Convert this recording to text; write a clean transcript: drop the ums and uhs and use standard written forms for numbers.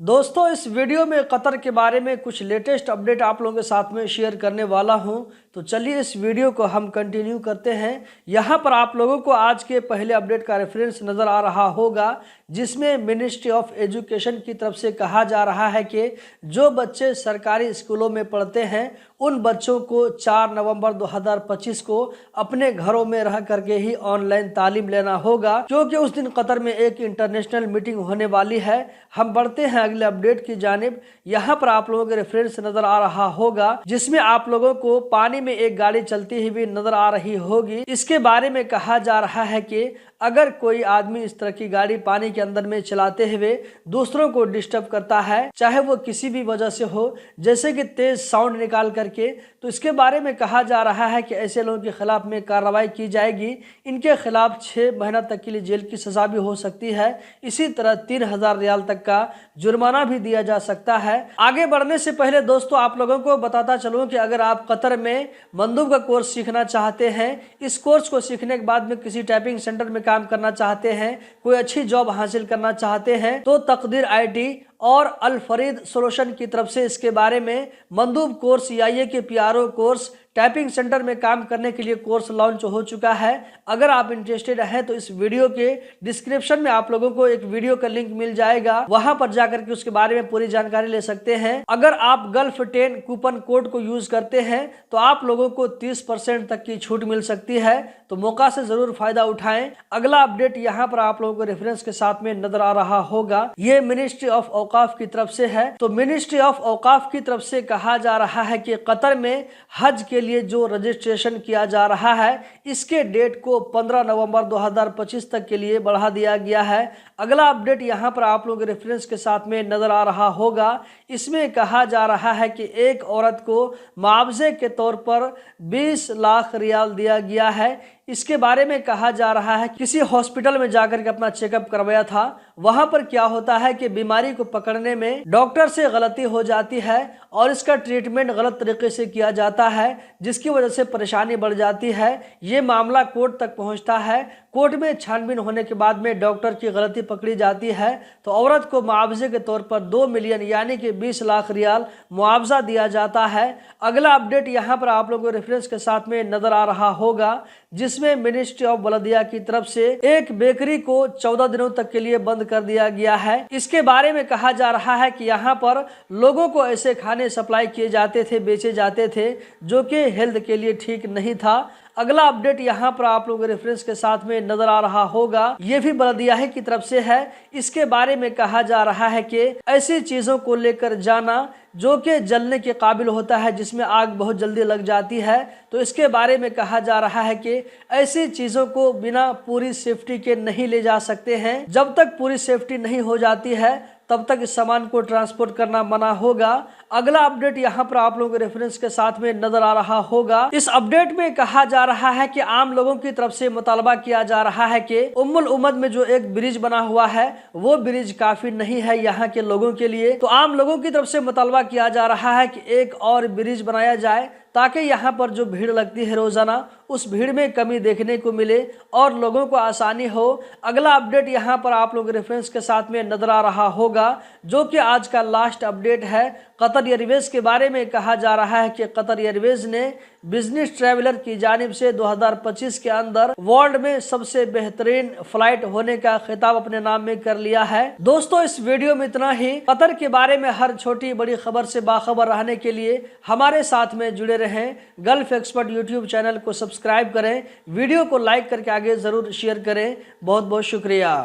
दोस्तों इस वीडियो में कतर के बारे में कुछ लेटेस्ट अपडेट आप लोगों के साथ में शेयर करने वाला हूं। तो चलिए इस वीडियो को हम कंटिन्यू करते हैं। यहां पर आप लोगों को आज के पहले अपडेट का रेफरेंस नज़र आ रहा होगा, जिसमें मिनिस्ट्री ऑफ एजुकेशन की तरफ से कहा जा रहा है कि जो बच्चे सरकारी स्कूलों में पढ़ते हैं उन बच्चों को 4 नवंबर 2025 को अपने घरों में रह करके ही ऑनलाइन तालीम लेना होगा, क्योंकि उस दिन कतर में एक इंटरनेशनल मीटिंग होने वाली है। हम बढ़ते हैं अगले अपडेट की जानिब। यहाँ पर आप लोगों के रेफरेंस नजर आ रहा होगा, जिसमें आप लोगों को पानी में एक गाड़ी चलती हुई नजर आ रही होगी। इसके बारे में कहा जा रहा है कि अगर कोई आदमी इस तरह की गाड़ी पानी के अंदर में चलाते हुए दूसरों को डिस्टर्ब करता है, चाहे वो किसी भी वजह से हो, जैसे कि तेज साउंड निकाल करके, तो इसके बारे में कहा जा रहा है कि ऐसे लोगों के खिलाफ में कार्रवाई की जाएगी। इनके खिलाफ 6 महीना तक के लिए जेल की सजा भी हो सकती है। इसी तरह 3000 रियाल तक का जुर्माना भी दिया जा सकता है। आगे बढ़ने से पहले दोस्तों आप लोगों को बताता चलूं कि अगर आप कतर में मंदूब का कोर्स सीखना चाहते हैं, इस कोर्स को सीखने के बाद में किसी टाइपिंग सेंटर में काम करना चाहते हैं, कोई अच्छी जॉब हासिल करना चाहते हैं, तो तकदीर आईटी और अल फरीद सोल्यूशन की तरफ से इसके बारे में मंदूब कोर्स याइए के पीआरओ कोर्स टाइपिंग सेंटर में काम करने के लिए कोर्स लॉन्च हो चुका है। अगर आप इंटरेस्टेड हैं तो इस वीडियो के डिस्क्रिप्शन में आप लोगों को एक वीडियो का लिंक मिल जाएगा, वहां पर जाकर के उसके बारे में पूरी जानकारी ले सकते हैं। अगर आप गल्फ 10 कूपन कोड को यूज करते हैं तो आप लोगों को 30% तक की छूट मिल सकती है, तो मौका से जरूर फायदा उठाएं। अगला अपडेट यहाँ पर आप लोगों को रेफरेंस के साथ में नजर आ रहा होगा, ये मिनिस्ट्री ऑफ औकाफ की तरफ से है। तो मिनिस्ट्री ऑफ औकाफ की तरफ से कहा जा रहा है कि कतर में हज के लिए जो रजिस्ट्रेशन किया जा रहा है, इसके डेट को 15 नवंबर 2025 तक के लिए बढ़ा दिया गया है। अगला अपडेट यहाँ पर आप लोगों के रेफरेंस के साथ में नजर आ रहा होगा। इसमें कहा जा रहा है कि एक औरत को मुआवजे के तौर पर 20 लाख रियाल दिया गया है। इसके बारे में कहा जा रहा है किसी हॉस्पिटल में जाकर के अपना चेकअप करवाया था। वहां पर क्या होता है कि बीमारी को पकड़ने में डॉक्टर से गलती हो जाती है और इसका ट्रीटमेंट गलत तरीके से किया जाता है, जिसकी वजह से परेशानी बढ़ जाती है। ये मामला कोर्ट तक पहुंचता है। कोर्ट में छानबीन होने के बाद में डॉक्टर की गलती पकड़ी जाती है, तो औरत को मुआवजे के तौर पर 2 मिलियन यानी कि 20 लाख रियाल मुआवजा दिया जाता है। अगला अपडेट यहाँ पर आप लोगों को रेफरेंस के साथ में नजर आ रहा होगा, जिसमें मिनिस्ट्री ऑफ बलदिया की तरफ से एक बेकरी को 14 दिनों तक के लिए बंद कर दिया गया है। इसके बारे में कहा जा रहा है कि यहाँ पर लोगों को ऐसे खाने सप्लाई किए जाते थे, बेचे जाते थे, जो कि हेल्थ के लिए ठीक नहीं था। अगला अपडेट यहाँ पर आप लोगों के रेफरेंस के साथ में नजर आ रहा होगा, ये भी बलदिया की तरफ से है। इसके बारे में कहा जा रहा है कि ऐसी चीजों को लेकर जाना जो कि जलने के काबिल होता है, जिसमें आग बहुत जल्दी लग जाती है, तो इसके बारे में कहा जा रहा है कि ऐसी चीजों को बिना पूरी सेफ्टी के नहीं ले जा सकते हैं। जब तक पूरी सेफ्टी नहीं हो जाती है तब तक इस सामान को ट्रांसपोर्ट करना मना होगा। अगला अपडेट यहाँ पर आप लोगों के रेफरेंस के साथ में नजर आ रहा होगा। इस अपडेट में कहा जा रहा है कि आम लोगों की तरफ से मुतालबा किया जा रहा है कि उम्मुल उम्मद में जो एक ब्रिज बना हुआ है वो ब्रिज काफी नहीं है यहाँ के लोगों के लिए, तो आम लोगों की तरफ से मुतालबा किया जा रहा है कि एक और ब्रिज बनाया जाए, ताकि यहाँ पर जो भीड़ लगती है रोजाना, उस भीड़ में कमी देखने को मिले और लोगों को आसानी हो। अगला अपडेट यहाँ पर आप लोगों के रेफरेंस के साथ में नजर आ रहा होगा, जो कि आज का लास्ट अपडेट है। कतर एयरवेज के बारे में कहा जा रहा है कि कतर एयरवेज ने बिजनेस ट्रैवलर की जानिब से 2025 के अंदर वर्ल्ड में सबसे बेहतरीन फ्लाइट होने का खिताब अपने नाम में कर लिया है। दोस्तों इस वीडियो में इतना ही। कतर के बारे में हर छोटी बड़ी खबर से बाखबर रहने के लिए हमारे साथ में जुड़े रहें। गल्फ एक्सपर्ट यूट्यूब चैनल को सब्सक्राइब करें, वीडियो को लाइक करके आगे जरूर शेयर करें। बहुत बहुत शुक्रिया।